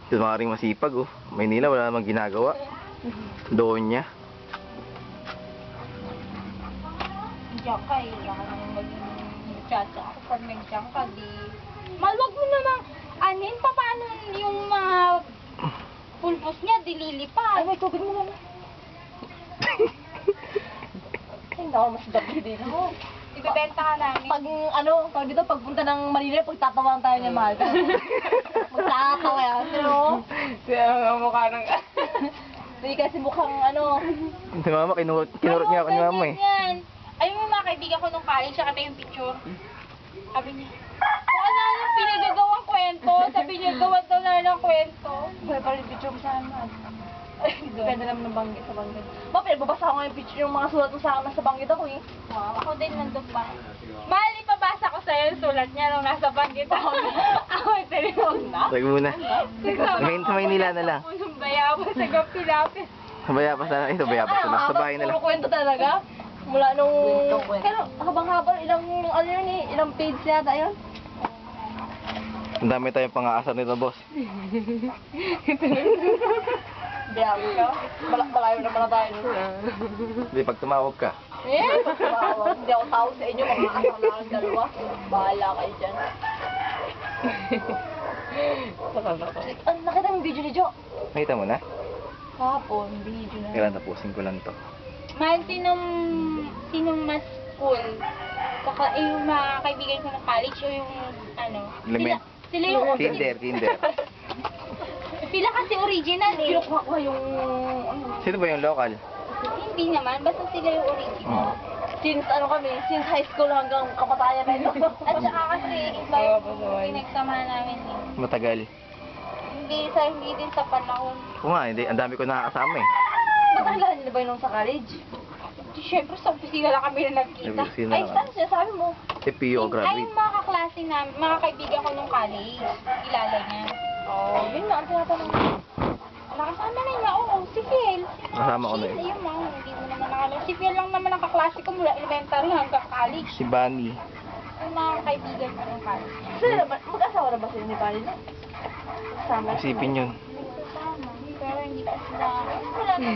Yung mga ring masipag, oh. Maynila, wala namang ginagawa. Doon niya. Diyan ka eh. Wala ka namang maging muchacha. Ako pag nagdiyan ka, di... Malwag mo namang anin pa paano yung mga pulpos niya, dililipat. Ay, may tubig mo naman. Ay, hindi ako mas dabi din ako. Ibebenta ka namin. Pag, ano, tawag dito, pagpunta ng Manila, pagtatawahan tayo niya, mahal. Magtatawa yan, pero... Siya ang mukha ng... Hindi kasi mukhang, ano... Si mama, kinurot niya ako ni mama eh. Yan. Ayun yung mga kaibigan ko nung college, siya kita yung picture. Sabi niya, kung ano yung pinagagawang kwento, sabi niya, gawa daw na ng kwento. Buhay pa rin picture mo sa akin, mahal. Ay, ganda naman ng banggit sa banggit. Ba, pinagbabasa ko nga yung picture yung mga sulat mo sa akin nasa banggit ako eh. Wow, ako din nandun pa. Mahal, ipabasa ko sa'yo yung sulat niya nung nasa banggit ako. Ako yung tinawag na. Tag muna. Sa Maynila na lang. Yung bayabas sa Gapilapis. Sa Bayapas na lang. Ito, Bayapas na lang. Sa bahay na lang. Puro kwento talaga. Mula nung... Kwento. Pero habang-habang ilang, ano yun eh, ilang page yata yun. Ang dami tayong pang-aasar nito, boss. Biyago ka. Malayo naman na tayo. Hindi, pag tumawag ka. Eh, wow, hindi ako tawag sa inyo, mga asar na ang dalawa. Bahala kayo dyan. Nakita mo yung video ni Jo? Nakita mo na? Kahapon, video na. Kailan tapusin ko lang to. Mahal, sinong mas cool? Yung mga kaibigan ko ng college o yung ano? Element. Sila yung Kinder. Sila kasi original eh. Kinukuha ko yung... ano, Sino ba yung local? Hindi naman, basta sila yung original. Since ano kami, since high school hanggang kapatayan na ito. At saka kasi iba yung pinagsamahan namin eh. Matagal. Hindi din sa panahon. Oo nga, hindi. Ang dami ko nakakasama eh. Ba't nakilala niyo na ba yun nung sa college? Di, syempre sa opisina lang kami na nagkita. Sa opisina Ay, lang. saan sinasabi mo? Si Pio Ay, graduate. yung mga kaklase namin, mga kaibigan ko nung college. Kilala niya. Oh, yun na ang tinatanong. Nakasama na niya, oo, si Phil. Kasama ko na Phil, eh. yun mga, hindi mo naman nakalaman. Si Phil lang naman ang kaklase ko mula elementary hanggang college. Si Bunny. Yung mga kaibigan ko nung college. Sila na ba? Mag-asawa na ba sila ni Pali? Kasama. Isipin yun. Tama, pero hindi pa sila. Wala na.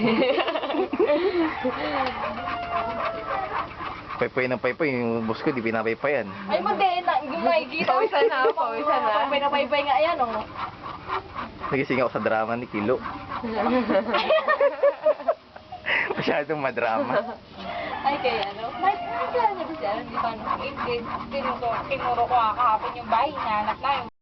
Paypay ng paypay. Yung boss ko, di pinapaypayan. Ay, hindi na. Yung makikita. Pawisan na, pawisan na. Pag pinapaypay nga yan, oh. Nagising ako sa drama ni Kilo. Masyadong madrama. Ay, kaya ano? May kilala niya ba siya? Di ba? Kinuro ko kahapon yung bahay niya. Anak na yung